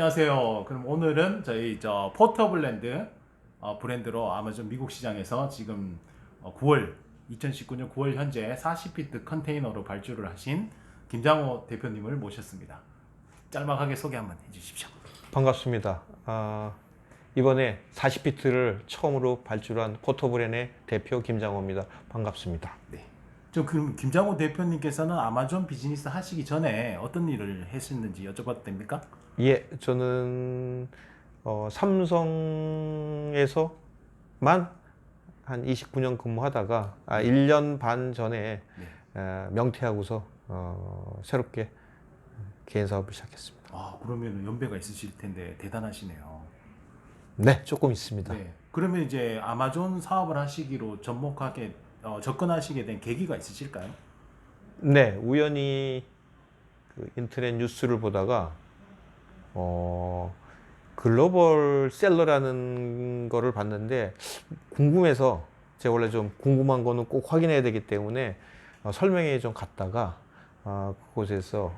안녕하세요. 그럼 오늘은 저희 포터블랜드 브랜드로 아마존 미국 시장에서 지금 2019년 9월 현재 40피트 컨테이너로 발주를 하신 김장호 대표님을 모셨습니다. 짤막하게 소개 한번 해주십시오. 반갑습니다. 이번에 40피트를 처음으로 발주한 포터블랜드의 대표 김장호입니다. 반갑습니다. 네. 그럼 김장호 대표님께서는 아마존 비즈니스 하시기 전에 어떤 일을 했었는지 여쭤봐도 됩니까? 예, 저는 삼성에서만 한 29년 근무하다가 1년 반 전에 명퇴하고서 새롭게 개인 사업을 시작했습니다. 그러면 연배가 있으실 텐데 대단하시네요. 네, 조금 있습니다. 네. 그러면 이제 아마존 사업을 하시기로 접목하게 접근하시게 된 계기가 있으실까요? 네, 우연히 그 인터넷 뉴스를 보다가 글로벌 셀러라는 거를 봤는데 궁금해서, 제가 원래 좀 궁금한 거는 꼭 확인해야 되기 때문에 설명회 좀 갔다가 그곳에서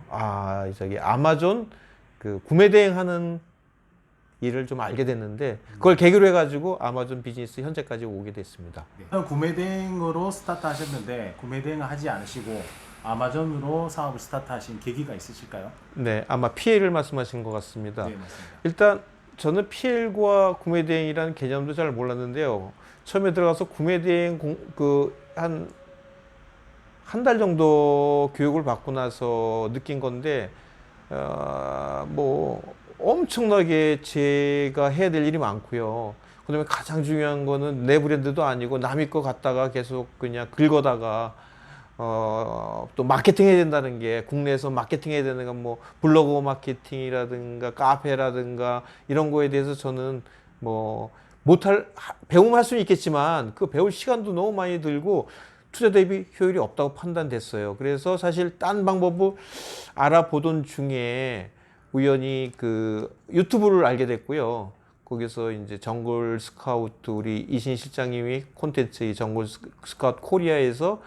저기 아마존 그 구매 대행하는 일을 좀 알게 됐는데, 그걸 계기로 해가지고 아마존 비즈니스 현재까지 오게 됐습니다. 네. 구매 대행으로 스타트 하셨는데 구매 대행을 하지 않으시고 아마존으로 사업을 스타트하신 계기가 있으실까요? 네, 아마 PL을 말씀하신 것 같습니다. 네, 맞습니다. 일단 저는 PL과 구매 대행이라는 개념도 잘 몰랐는데요. 처음에 들어가서 구매 대행 한 달 정도 교육을 받고 나서 느낀 건데, 뭐 엄청나게 제가 해야 될 일이 많고요. 그다음에 가장 중요한 거는 내 브랜드도 아니고 남의 거 갖다가 계속 그냥 긁어다가 또 마케팅 해야 된다는 게, 국내에서 마케팅 해야 되는 건 뭐 블로그 마케팅이라든가 카페라든가 이런 거에 대해서 저는 뭐 배우면 할 수는 있겠지만 그 배울 시간도 너무 많이 들고 투자 대비 효율이 없다고 판단됐어요. 그래서 사실 딴 방법을 알아보던 중에 우연히 그 유튜브를 알게 됐고요. 거기서 이제 정글 스카우트, 우리 이신 실장님이 콘텐츠 이 정글 스카우트 코리아에서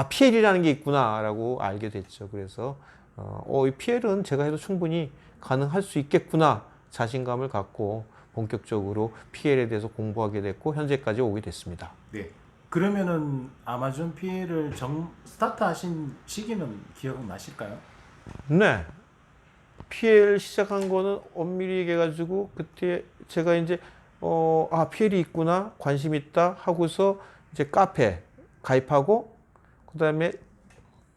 PL이라는 게 있구나라고 알게 됐죠. 그래서 이 PL은 제가 해도 충분히 가능할 수 있겠구나 자신감을 갖고 본격적으로 PL에 대해서 공부하게 됐고 현재까지 오게 됐습니다. 네. 그러면은 아마존 PL을 스타트하신 시기는 기억나실까요? 네. PL 시작한 거는 엄밀히 얘기해가지고 그때 제가 이제 PL이 있구나, 관심 있다 하고서 이제 카페 가입하고, 그 다음에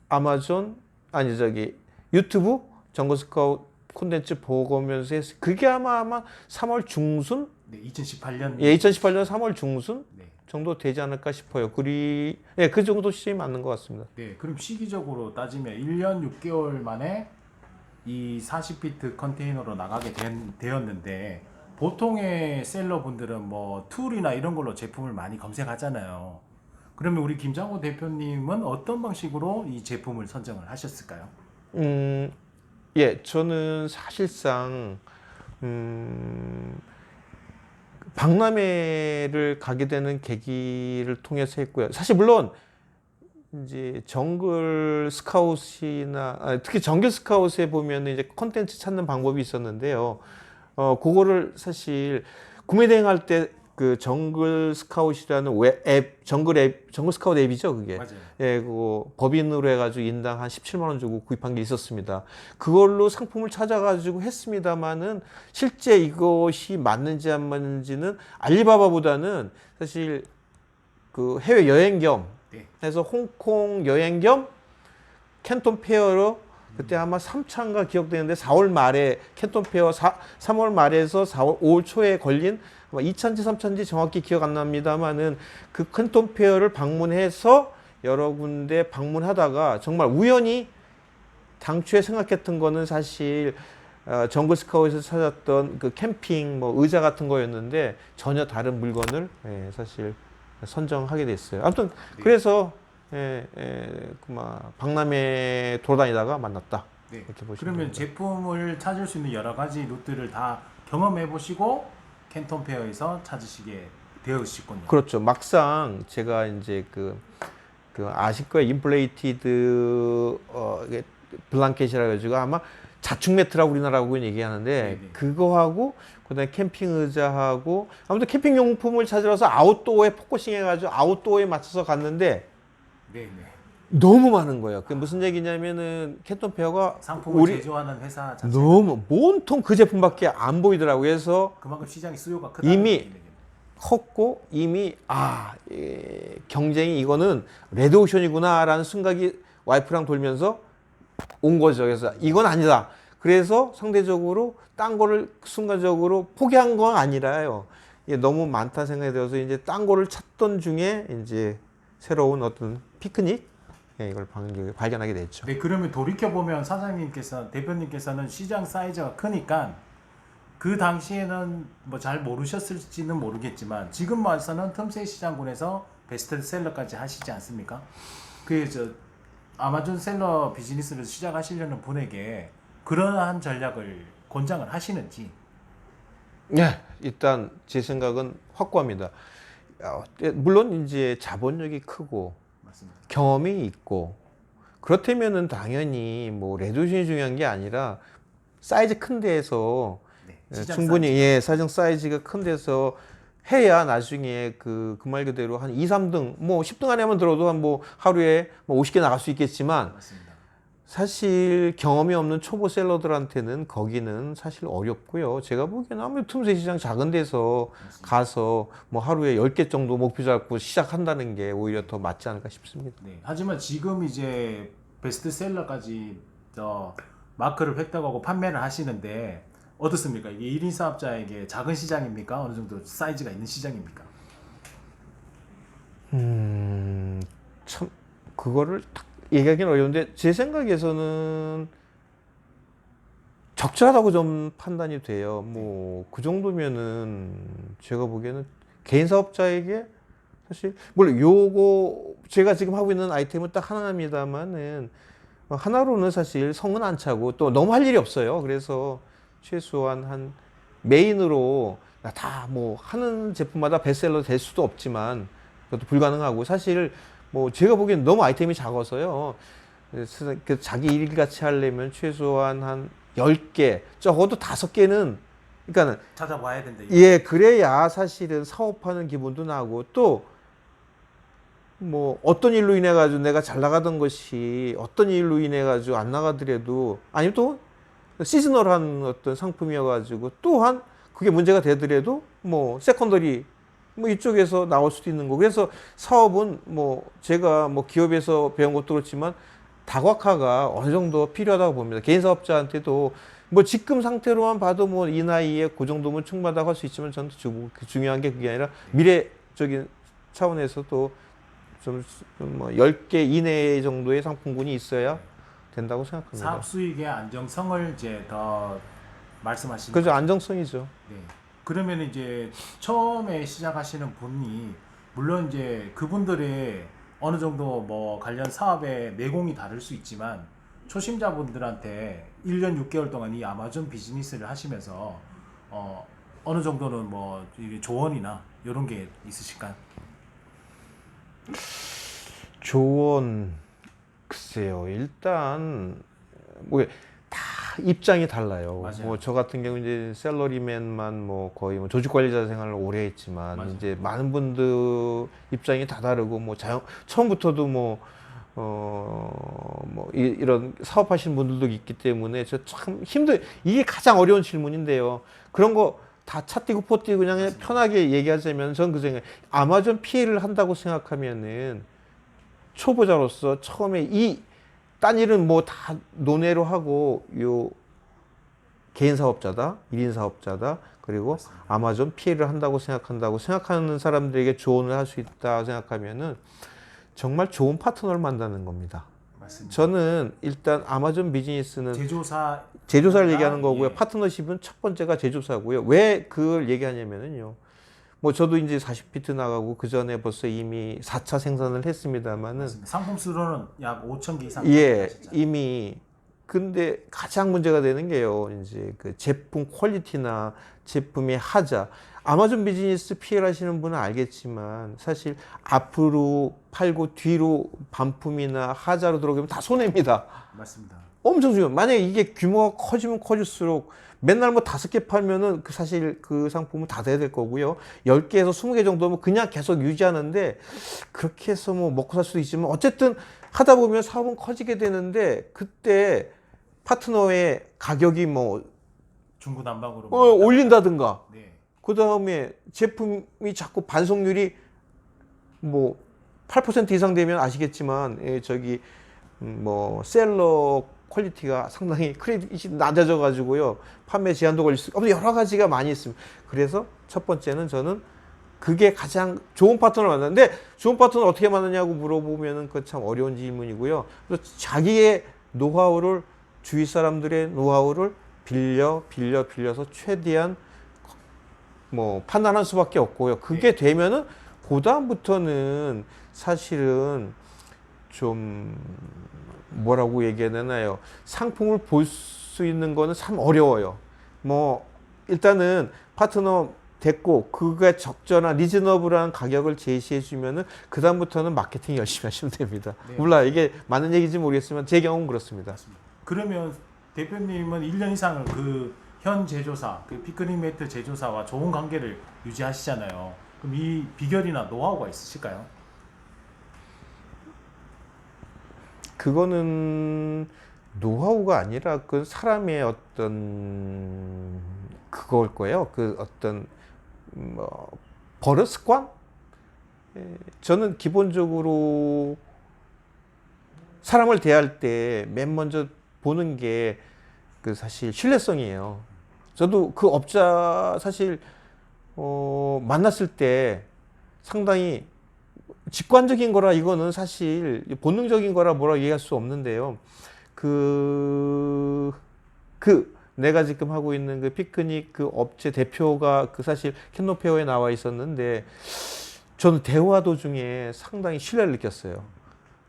아마존 유튜브 정글 스카우트 콘텐츠 보면서 했어요. 그게 아마 3월 중순? 네, 2018년. 예, 2018년 3월 중순 네. 정도 되지 않을까 싶어요. 그 정도 시점이 맞는 것 같습니다. 네, 그럼 시기적으로 따지면 1년 6개월 만에 이 40피트 컨테이너로 나가게 되었는데, 보통의 셀러분들은 뭐 툴이나 이런 걸로 제품을 많이 검색하잖아요. 그러면 우리 김장호 대표님은 어떤 방식으로 이 제품을 선정을 하셨을까요? 예, 저는 사실상 박람회를 가게 되는 계기를 통해서 했고요. 사실 물론 이제 정글 스카웃이나 특히 정글 스카웃에 보면 이제 컨텐츠 찾는 방법이 있었는데요. 그거를 사실 구매 대행할 때 그 정글 스카웃이라는 정글 스카웃 앱이죠, 그게. 맞아요. 예, 그거 법인으로 해가지고 인당 한 17만 원 주고 구입한 게 있었습니다. 그걸로 상품을 찾아가지고 했습니다만은 실제 이것이 맞는지 안 맞는지는 알리바바보다는 사실 그 해외 여행 겸 해서 홍콩 여행 겸 캔톤 페어로 그때 아마 3차인가 기억되는데 4월 말에 캔톤 페어 3월 말에서 5월 초에 걸린 2차인지 3차인지 정확히 기억 안 납니다만은 그 캔톤 페어를 방문해서 여러 군데 방문하다가 정말 우연히 당초에 생각했던 거는 사실 정글 스카웃에서 찾았던 그 캠핑 뭐 의자 같은 거였는데 전혀 다른 물건을 사실 선정하게 됐어요. 아무튼 그래서 박람회 돌아다니다가 만났다. 네. 이렇게 보시면 그러면 됩니다. 제품을 찾을 수 있는 여러 가지 루트를 다 경험해 보시고 캔톤 페어에서 찾으시게 되었군요. 그렇죠. 막상 제가 이제 그 아실 거예요. 인플레이티드 블랑켓이라 가지고 아마 자축 매트라고 우리나라하고 얘기하는데 네네. 그거하고 그다음에 캠핑 의자하고 아무튼 캠핑 용품을 찾으러서 아웃도어에 포커싱 해가지고 아웃도어에 맞춰서 갔는데 네네. 너무 많은 거예요. 그게 무슨 얘기냐면은 캔톤 페어가 상품을 우리 제조하는 회사 자체가 너무 온통 그 제품밖에 안 보이더라고요. 그래서 그만큼 시장의 수요가 크다는 이미 얘기네요. 컸고 이미 경쟁이 이거는 레드오션이구나라는 생각이 와이프랑 돌면서 온 거죠. 그래서 이건 아니다. 그래서 상대적으로 딴 거를 순간적으로 포기한 건 아니라요. 이게 너무 많다 생각이 들어서 이제 딴 거를 찾던 중에 이제 새로운 어떤 피크닉 이걸 발견하게 됐죠. 네, 그러면 돌이켜 보면 대표님께서는 시장 사이즈가 크니까 그 당시에는 뭐 잘 모르셨을지는 모르겠지만 지금 와서는 틈새 시장군에서 베스트셀러까지 하시지 않습니까? 저 아마존 셀러 비즈니스를 시작하시려는 분에게 그러한 전략을 권장을 하시는지. 네, 일단 제 생각은 확고합니다. 물론 이제 자본력이 크고 맞습니다. 경험이 있고 그렇다면은 당연히 뭐 레조션이 중요한 게 아니라 사이즈 큰 데에서 네, 시장 충분히 사이즈. 사정 사이즈가 큰 데서 해야 나중에 그 말 그대로 한 2, 3등 뭐 10등 안에만 들어도 한 뭐 하루에 뭐 50개 나갈 수 있겠지만 맞습니다. 사실 경험이 없는 초보 셀러들한테는 거기는 사실 어렵고요. 제가 보기에는 아무래도 틈새 시장 작은 데서 맞습니다. 가서 뭐 하루에 10개 정도 목표 잡고 시작한다는 게 오히려 더 맞지 않을까 싶습니다. 네, 하지만 지금 이제 베스트셀러까지 마크를 획득하고 판매를 하시는데 어떻습니까? 이게 1인 사업자에게 작은 시장입니까? 어느 정도 사이즈가 있는 시장입니까? 참 그거를 딱 얘기하기는 어려운데 제 생각에서는 적절하다고 좀 판단이 돼요. 뭐 그 정도면은 제가 보기에는 개인 사업자에게 사실 물론 요거 제가 지금 하고 있는 아이템은 딱 하나입니다만은 하나로는 사실 성은 안 차고 또 너무 할 일이 없어요. 그래서 최소한 한 메인으로 다 뭐 하는 제품마다 베스트셀러 될 수도 없지만 그것도 불가능하고 사실 뭐 제가 보기엔 너무 아이템이 작아서요. 그래서 그 자기 일같이 하려면 최소한 한 10개, 적어도 5개는 그러니까는 찾아봐야 된다. 이거. 예, 그래야 사실은 사업하는 기분도 나고 또 뭐 어떤 일로 인해 가지고 내가 잘 나가던 것이 어떤 일로 인해 가지고 안 나가더라도 아니면 또 시즈널한 어떤 상품이어 가지고 또한 그게 문제가 되더라도 뭐 세컨더리 뭐 이쪽에서 나올 수도 있는 거. 그래서 사업은 뭐 제가 뭐 기업에서 배운 것도 그렇지만 다각화가 어느 정도 필요하다고 봅니다. 개인 사업자한테도 뭐 지금 상태로만 봐도 뭐 이 나이에 그 정도면 충분하다고 할 수 있지만 저는 중요한 게 그게 아니라 미래적인 차원에서도 좀 뭐 10개 이내 정도의 상품군이 있어야 된다고 생각합니다. 사업 수익의 안정성을 이제 더 말씀하시는 그죠, 거죠. 안정성이죠. 네. 그러면 이제 처음에 시작하시는 분이 물론 이제 그분들의 어느 정도 뭐 관련 사업의 내공이 다를 수 있지만 초심자분들한테 1년 6개월 동안 이 아마존 비즈니스를 하시면서 어느 정도는 뭐 이게 조언이나 이런 게 있으실까요? 조언 글쎄요. 일단 뭐 다 입장이 달라요. 맞아요. 뭐 저 같은 경우 이제 샐러리맨만 뭐 거의 뭐 조직 관리자 생활을 오래 했지만 맞아요. 이제 많은 분들 입장이 다 다르고 뭐 처음부터도 뭐 이런 사업하시는 분들도 있기 때문에 저 참 이게 가장 어려운 질문인데요. 그런 거 다 차 띄고 포 띄고 그냥 맞습니다. 편하게 얘기하자면 전 그 생각 아마존 피해를 한다고 생각하면은 초보자로서 처음에 딴 일은 뭐 다 논외로 하고 요 개인 사업자다, 1인 사업자다, 그리고 맞습니다. 아마존 피해를 한다고 생각하는 사람들에게 조언을 할 수 있다 생각하면은 정말 좋은 파트너를 만나는 겁니다. 맞습니다. 저는 일단 아마존 비즈니스는 제조사를 얘기하는 거고요. 예. 파트너십은 첫 번째가 제조사고요. 왜 그걸 얘기하냐면은요. 뭐 저도 이제 40피트 나가고 그 전에 벌써 이미 4차 생산을 했습니다만은 맞습니다. 상품 수로는 약 5천 개 이상 예, 하셨잖아요. 이미 근데 가장 문제가 되는 게요. 이제 그 제품 퀄리티나 제품의 하자. 아마존 비즈니스 PL 하시는 분은 알겠지만 사실 앞으로 팔고 뒤로 반품이나 하자로 들어오면 다 손해입니다. 맞습니다. 엄청 중요해요. 만약에 이게 규모가 커지면 커질수록 맨날 뭐 5개 팔면은 그 사실 그 상품은 다 돼야 될 거고요. 10개에서 20개 정도면 그냥 계속 유지하는데 그렇게 해서 뭐 먹고 살 수도 있지만 어쨌든 하다 보면 사업은 커지게 되는데 그때 파트너의 가격이 뭐 중구난방으로 올린다든가 네. 그 다음에 제품이 자꾸 반송률이 뭐 8% 이상 되면 아시겠지만 저기 뭐 셀러 퀄리티가 상당히 크레딧이 낮아져 가지고요 판매 제한도 걸릴 수 있고 여러 가지가 많이 있습니다. 그래서 첫 번째는 저는 그게 가장 좋은 파트너를 만났는데 좋은 파트너를 어떻게 만나냐고 물어보면은 그 참 어려운 질문이고요. 그래서 자기의 노하우를 주위 사람들의 노하우를 빌려서 최대한 뭐 판단할 수밖에 없고요. 그게 되면은 그 다음부터는 사실은 좀 뭐라고 얘기해야 되나요? 상품을 볼 수 있는 거는 참 어려워요. 뭐 일단은 파트너 됐고 그게 적절한 리즈너블한 가격을 제시해 주면은 그 다음부터는 마케팅 열심히 하시면 됩니다. 네. 몰라 이게 맞는 얘기인지 모르겠지만 제 경우는 그렇습니다. 그러면 대표님은 1년 이상을 그 현 제조사, 그 피크닉 매트 제조사와 좋은 관계를 유지하시잖아요. 그럼 이 비결이나 노하우가 있으실까요? 그거는 노하우가 아니라 그 사람의 어떤 그걸 거예요. 그 어떤 뭐 버릇 습관? 저는 기본적으로 사람을 대할 때 맨 먼저 보는 게 그 사실 신뢰성이에요. 저도 그 업자 사실 만났을 때 상당히 직관적인 거라 이거는 사실 본능적인 거라 뭐라 얘기할 수 없는데요. 그 내가 지금 하고 있는 그 피크닉 그 업체 대표가 그 사실 캔노페어에 나와 있었는데 저는 대화 도중에 상당히 신뢰를 느꼈어요.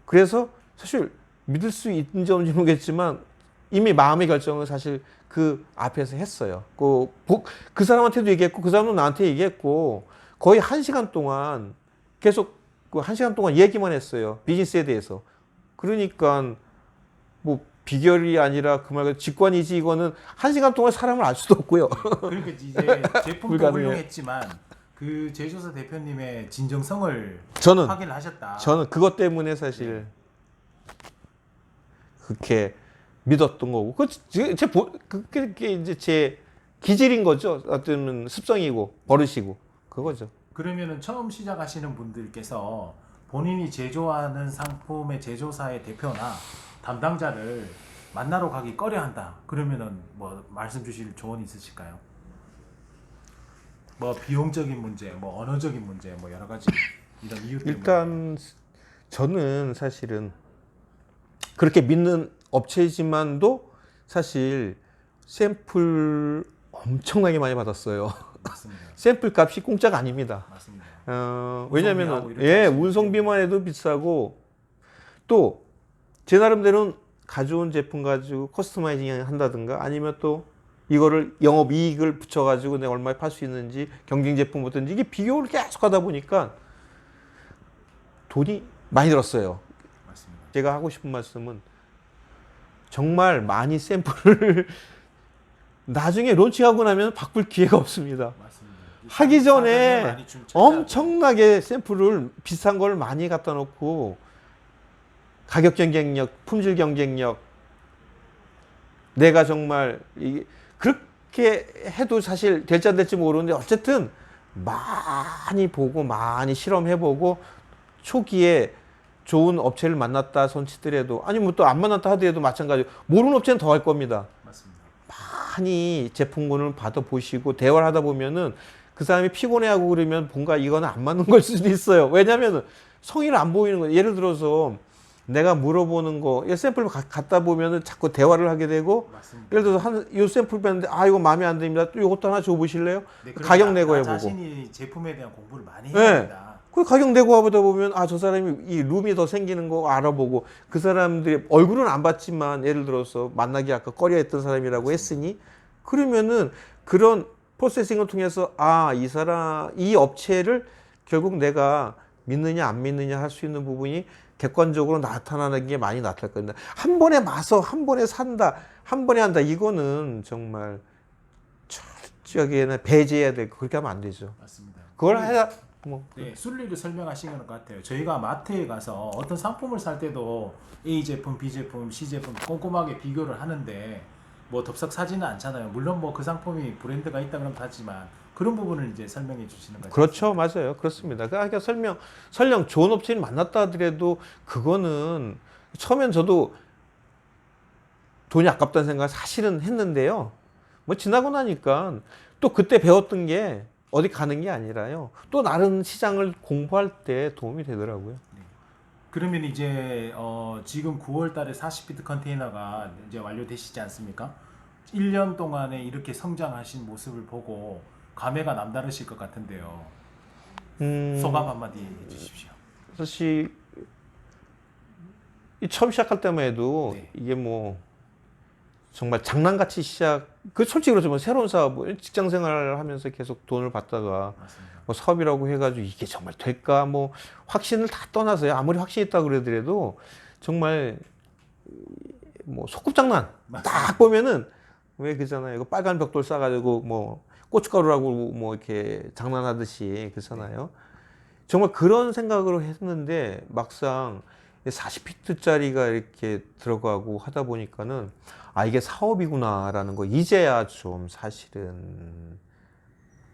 그래서 사실 믿을 수 있는지 없는지 모르겠지만 이미 마음의 결정을 사실 그 앞에서 했어요. 그 사람한테도 얘기했고 그 사람도 나한테 얘기했고 거의 1시간 동안 계속 그 1시간 동안 얘기만 했어요. 비즈니스에 대해서. 그러니까 뭐 비결이 아니라 그 말 그대로 직관이지 이거는 1시간 동안 사람을 알 수도 없고요. 그러니까 이제 제품도 불가능해요. 훌륭했지만 그 제조사 대표님의 진정성을 저는 확인하셨다. 그것 때문에 사실 그렇게 믿었던 거고 그게 이제 제 기질인 거죠. 어떤 습성이고 버릇이고 그거죠. 그러면은 처음 시작하시는 분들께서 본인이 제조하는 상품의 제조사의 대표나 담당자를 만나러 가기 꺼려한다. 그러면은 뭐 말씀 주실 조언이 있으실까요? 뭐 비용적인 문제, 뭐 언어적인 문제, 뭐 여러 가지 이런 이유 때문에. 일단 저는 사실은 그렇게 믿는 업체이지만도 사실 샘플 엄청나게 많이 받았어요. 맞습니다. 샘플 값이 공짜가 아닙니다. 맞습니다. 왜냐면은 이렇게 예, 하시면 운송비만 해도 비싸고 또 제 나름대로는 가져온 제품 가지고 커스터마이징 한다든가 아니면 또 이거를 영업 이익을 붙여 가지고 내가 얼마에 팔 수 있는지 경쟁 제품 어떤지 이게 비교를 계속 하다 보니까 돈이 많이 들었어요. 맞습니다. 제가 하고 싶은 말씀은 정말 많이 샘플을 나중에 론칭하고 나면 바꿀 기회가 없습니다. 맞습니다. 하기 사전에 전에 많이 좀 찾아야 돼요. 엄청나게 샘플을 비싼 걸 많이 갖다 놓고 가격 경쟁력, 품질 경쟁력 내가 정말 그렇게 해도 사실 될지 안 될지 모르는데 어쨌든 많이 보고 많이 실험해보고 초기에 좋은 업체를 만났다 손치더라도 아니면 또 안 만났다 하더라도 마찬가지로 모르는 업체는 더 할 겁니다. 맞습니다. 많이 제품군을 받아보시고 대화를 하다 보면은 그 사람이 피곤해하고 그러면 뭔가 이거는 안 맞는 걸 수도 있어요. 왜냐면은 성의를 안 보이는 거예요. 예를 들어서 내가 물어보는 거, 샘플을 갖다 보면은 자꾸 대화를 하게 되고, 맞습니다. 예를 들어서 요 샘플 뺐는데, 이거 마음에 안 듭니다. 또 이것도 하나 줘보실래요? 네, 가격 내고 나 해보고. 자신이 제품에 대한 공부를 많이 네. 해야 된다. 그 가격 내고 하다 보면, 저 사람이 이 룸이 더 생기는 거 알아보고, 그 사람들이 얼굴은 안 봤지만, 예를 들어서 만나기 아까 꺼려 했던 사람이라고 했으니, 그러면은 그런 프로세싱을 통해서, 이 업체를 결국 내가 믿느냐 안 믿느냐 할 수 있는 부분이 객관적으로 나타나는 게 많이 나타날 겁니다. 한 번에 마서 한 번에 산다, 한 번에 한다, 이거는 정말 철저하게는 배제해야 될 거, 그렇게 하면 안 되죠. 맞습니다. 그걸 해야 뭐 네, 순리를 설명하신 것 같아요. 저희가 마트에 가서 어떤 상품을 살 때도 A 제품, B 제품, C 제품 꼼꼼하게 비교를 하는데 뭐 덥석 사지는 않잖아요. 물론 뭐 그 상품이 브랜드가 있다 그러면 하지만 그런 부분을 이제 설명해 주시는 거죠. 그렇죠, 맞아요, 그렇습니다. 그러니까 설령 좋은 업체를 만났다 하더라도 그거는 처음엔 저도 돈이 아깝다는 생각을 사실은 했는데요. 뭐 지나고 나니까 또 그때 배웠던 게 어디 가는 게 아니라요. 또 다른 시장을 공부할 때 도움이 되더라고요. 그러면 이제 지금 9월 달에 40피트 컨테이너가 이제 완료되시지 않습니까? 1년 동안에 이렇게 성장하신 모습을 보고 감회가 남다르실 것 같은데요. 소감 한마디 해주십시오. 사실 이 처음 시작할 때만 해도 네. 이게 뭐 정말 장난같이 그 솔직히 그렇지만 새로운 사업, 직장 생활을 하면서 계속 돈을 받다가 맞습니다. 뭐 사업이라고 해가지고 이게 정말 될까, 뭐 확신을 다 떠나서요. 아무리 확신이 있다 그러더라도 정말 뭐 소꿉장난 맞습니다. 딱 보면은 왜 그잖아요. 이거 빨간 벽돌 싸가지고 뭐 고춧가루라고 뭐 이렇게 장난하듯이 그러잖아요. 정말 그런 생각으로 했는데 막상 40피트짜리가 이렇게 들어가고 하다 보니까는 아, 이게 사업이구나라는 거 이제야 좀 사실은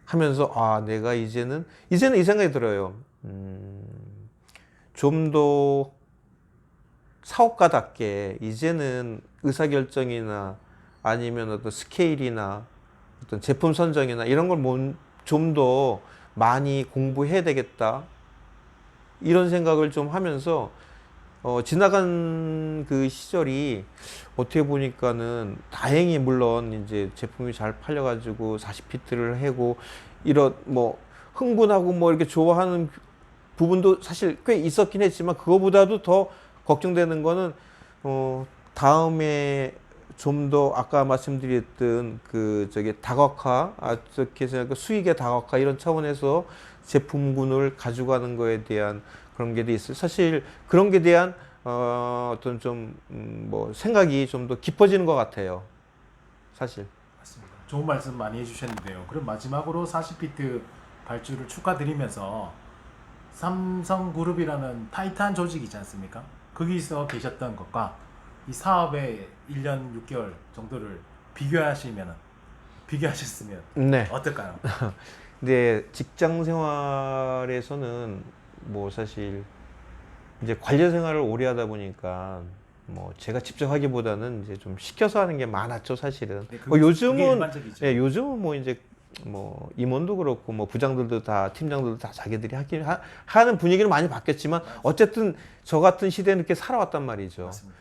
하면서 아, 내가 이제는 이 생각이 들어요. 좀 더 사업가답게 이제는 의사결정이나 아니면 어떤 스케일이나 어떤 제품 선정이나 이런 걸 좀 더 많이 공부해야 되겠다. 이런 생각을 좀 하면서 지나간 그 시절이 어떻게 보니까는 다행히 물론 이제 제품이 잘 팔려가지고 40피트를 하고 이런 뭐 흥분하고 뭐 이렇게 좋아하는 부분도 사실 꽤 있었긴 했지만 그거보다도 더 걱정되는 거는 다음에 좀 더 아까 말씀드렸던 그 저기 다각화, 어떻게 해서 그 수익의 다각화 이런 차원에서 제품군을 가져가는 거에 대한 그런 게 있어요. 사실 그런 게 대한 어떤 좀 뭐 생각이 좀 더 깊어지는 것 같아요. 사실. 맞습니다. 좋은 말씀 많이 해주셨는데요. 그럼 마지막으로 40피트 발주를 축하드리면서 삼성그룹이라는 타이트한 조직이지 않습니까? 거기서 계셨던 것과 이 사업의 1년 6개월 정도를 비교하셨으면 네. 어떨까요? 근데 직장 생활에서는 뭐 사실 이제 관련 생활을 오래 하다 보니까 뭐 제가 직접 하기보다는 이제 좀 시켜서 하는 게 많았죠, 사실은. 네, 뭐 그게 요즘은 일반적이죠. 요즘은 뭐 이제 뭐 임원도 그렇고 뭐 부장들도 다 팀장들도 다 자기들이 하는 분위기는 많이 바뀌었지만 어쨌든 저 같은 시대는 이렇게 살아왔단 말이죠. 맞습니다.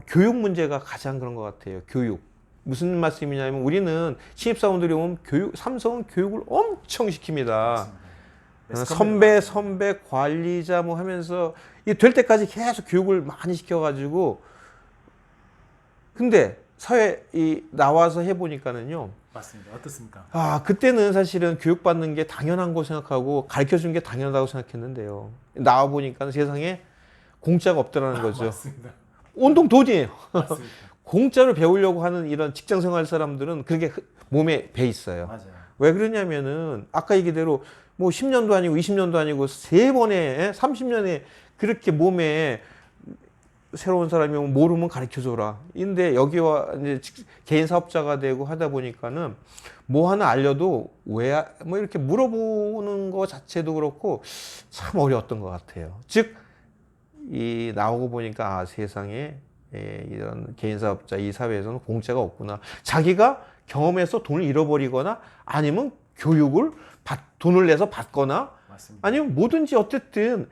교육 문제가 가장 그런 것 같아요. 교육. 무슨 말씀이냐면 우리는 신입사원들이 오면 삼성은 교육을 엄청 시킵니다. 맞습니다. 선배, 관리자 뭐 하면서 이게 될 때까지 계속 교육을 많이 시켜가지고 근데 사회 나와서 해보니까는요. 맞습니다. 어떻습니까? 아, 그때는 사실은 교육받는 게 당연한 거 생각하고 가르쳐 주는 게 당연하다고 생각했는데요. 나와 보니까 세상에 공짜가 없더라는 거죠. 맞습니다. 온통 돈이에요. 맞습니다. 공짜로 배우려고 하는 이런 직장 생활 사람들은 그게 몸에 배 있어요. 맞아요. 왜 그러냐면은 아까 얘기대로 뭐 10년도 아니고 20년도 아니고 3번에 30년에 그렇게 몸에 새로운 사람이 오면 모르면 가르쳐 줘라. 근데 여기와 이제 개인 사업자가 되고 하다 보니까는 뭐 하나 알려도 왜 뭐 이렇게 물어보는 거 자체도 그렇고 참 어려웠던 것 같아요. 즉 이 나오고 보니까 아, 세상에 이런 개인 사업자 이 사회에서는 공짜가 없구나. 자기가 경험해서 돈을 잃어버리거나 아니면 교육을 돈을 내서 받거나 맞습니다. 아니면 뭐든지 어쨌든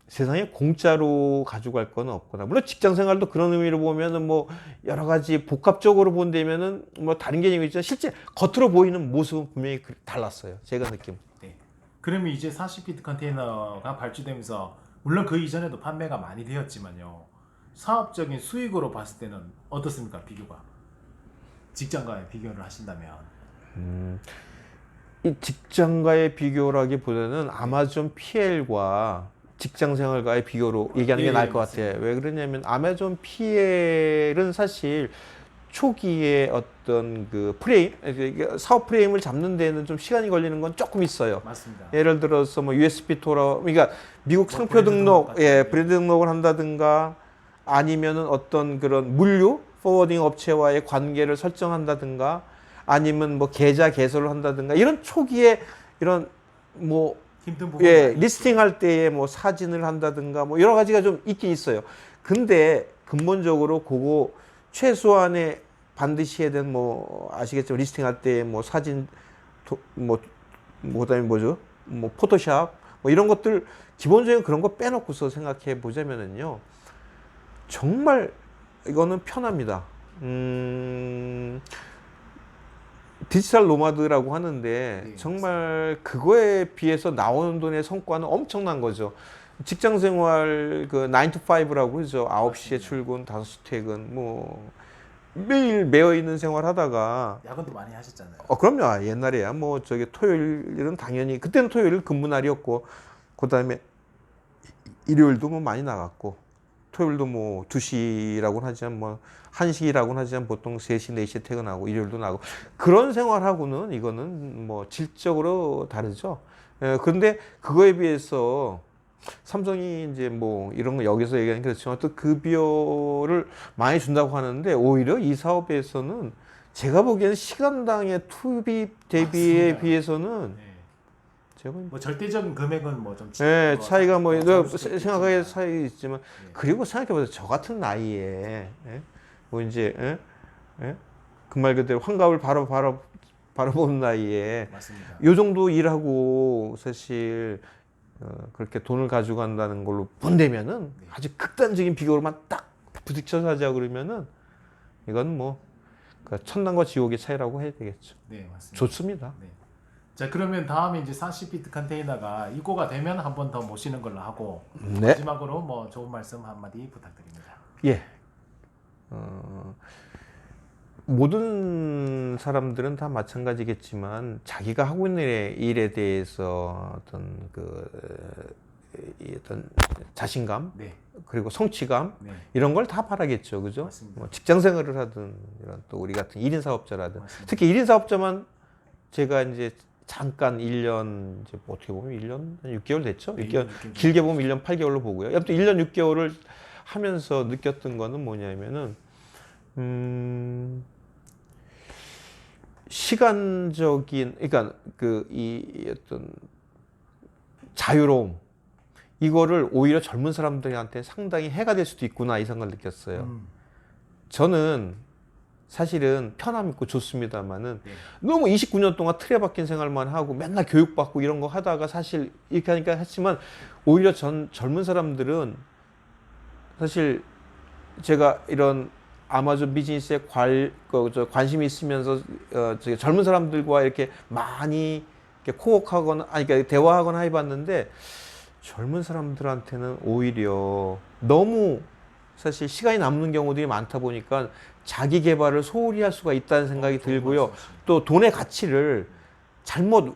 세상에 공짜로 가져갈 건 없구나. 물론 직장 생활도 그런 의미로 보면은 뭐 여러 가지 복합적으로 본다면은 뭐 다른 개념이 있지만 실제 겉으로 보이는 모습은 분명히 달랐어요. 제가 느낌. 네. 그러면 이제 40피트 컨테이너가 발주되면서 물론 그 이전에도 판매가 많이 되었지만요. 사업적인 수익으로 봤을 때는 어떻습니까? 비교가. 직장과의 비교를 하신다면. 이 직장과의 비교라기보다는 아마존 PL과 직장 생활과의 비교로 얘기하는 게 예, 나을 것 맞습니다. 같아요. 왜 그러냐면 아마존 PL은 사실 초기에 어떤 그 프레임, 사업 프레임을 잡는 데는 좀 시간이 걸리는 건 조금 있어요. 맞습니다. 예를 들어서 뭐 USB 토라, 그러니까 미국 뭐 상표 브랜드 등록 등록, 같은 예, 게. 브랜드 등록을 한다든가 아니면은 어떤 그런 물류, 포워딩 업체와의 관계를 설정한다든가 아니면 뭐 계좌 개설을 한다든가 이런 초기에 이런 뭐 힘든 부분이 예, 많이 리스팅 할 때에 뭐 사진을 한다든가 뭐 여러 가지가 좀 있긴 있어요. 근데 근본적으로 그거 최소한의 반드시 해야 되는 뭐 아시겠죠? 리스팅 할 때 뭐 사진 그다음에 뭐죠? 뭐 포토샵 뭐 이런 것들 기본적인 그런 거 빼놓고서 생각해 보자면은요. 정말 이거는 편합니다. 디지털 노마드라고 하는데 네, 정말 그거에 비해서 나오는 돈의 성과는 엄청난 거죠. 직장 생활 그 9 to 5라고 그러죠. 9시에 맞습니다. 출근, 5시 퇴근 뭐 매일 매여 있는 생활 하다가 야근도 많이 하셨잖아요. 그럼요. 옛날에야 뭐 저기 토요일은 당연히 그때는 토요일 근무 날이었고 그다음에 일요일도 뭐 많이 나갔고 토요일도 뭐 2시라고는 하지만 뭐 1시라고는 하지만 보통 3시, 4시에 퇴근하고 일요일도 나고 그런 생활하고는 이거는 뭐 질적으로 다르죠. 그런데 그거에 비해서 삼성이 이제 뭐 이런 거 여기서 얘기하는 게 그렇지만 또 급여를 많이 준다고 하는데 오히려 이 사업에서는 제가 보기에는 시간당의 투입 대비에 맞습니다. 비해서는 네. 제가 뭐 절대적인 금액은 뭐좀 예, 차이가 뭐 생각하기에 네. 차이 있지만 그리고 생각해보세요. 저 같은 나이에 뭐 이제 그 말 그대로 환갑을 바로 보는 나이에 맞습니다. 요 정도 일하고 사실 그렇게 돈을 가져간다는 걸로 본다면은 네. 아주 극단적인 비교로만 딱 부딪혀서 하자 그러면은 이건 뭐 그 천당과 지옥의 차이라고 해야 되겠죠. 네, 맞습니다. 좋습니다. 네. 자, 그러면 다음에 이제 40비트 컨테이너가 입고가 되면 한 번 더 모시는 걸로 하고 네. 마지막으로 뭐 좋은 말씀 한마디 부탁드립니다. 예. 모든 사람들은 다 마찬가지겠지만 자기가 하고 있는 일에 대해서 어떤 어떤 자신감 네, 그리고 성취감 네, 이런 걸 다 바라겠죠, 그죠? 맞습니다. 뭐 직장 생활을 하든 이런 또 우리 같은 1인 사업자라든 맞습니다. 특히 1인 사업자만 제가 이제 잠깐 1년 이제 뭐 어떻게 보면 1년 한 6개월 됐죠? 네, 6개월 6개월 길게 보면 1년 8개월로 보고요. 아무튼 1년 6개월을 하면서 느꼈던 거는 뭐냐면은 시간적인 그러니까 이 어떤 자유로움 이거를 오히려 젊은 사람들한테 상당히 해가 될 수도 있구나 이 생각을 느꼈어요. 저는 사실은 편함 있고 좋습니다만은 네. 너무 29년 동안 틀에 박힌 생활만 하고 맨날 교육받고 이런 거 하다가 사실 이렇게 하니까 했지만 오히려 젊은 사람들은 사실 제가 이런 아마존 비즈니스에 관심이 있으면서 젊은 사람들과 이렇게 많이 이렇게 코워크하거나 아니 그러니까 대화하거나 해봤는데 젊은 사람들한테는 오히려 너무 사실 시간이 남는 경우들이 많다 보니까 자기 개발을 소홀히 할 수가 있다는 생각이 들고요. 또 돈의 가치를 잘못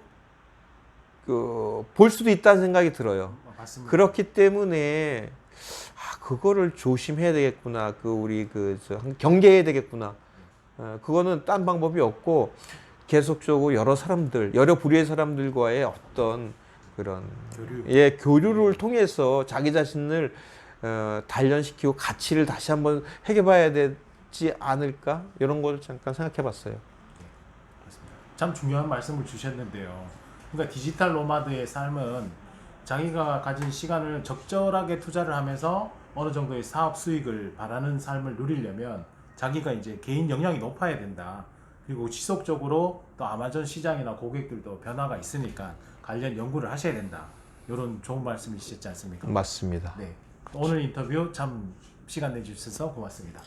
볼 수도 있다는 생각이 들어요. 맞습니다. 그렇기 때문에 그거를 조심해야 되겠구나. 우리 경계해야 되겠구나. 그거는 딴 방법이 없고 계속적으로 여러 부류의 사람들과의 어떤 그런 교류를 통해서 자기 자신을 단련시키고 가치를 다시 한번 해결해봐야 되지 않을까 이런 걸 잠깐 생각해봤어요. 참 중요한 말씀을 주셨는데요. 그러니까 디지털 노마드의 삶은 자기가 가진 시간을 적절하게 투자를 하면서 어느 정도의 사업 수익을 바라는 삶을 누리려면 자기가 이제 개인 역량이 높아야 된다. 그리고 지속적으로 또 아마존 시장이나 고객들도 변화가 있으니까 관련 연구를 하셔야 된다. 이런 좋은 말씀이셨지 않습니까? 맞습니다. 네. 오늘 인터뷰 참 시간 내주셔서 고맙습니다.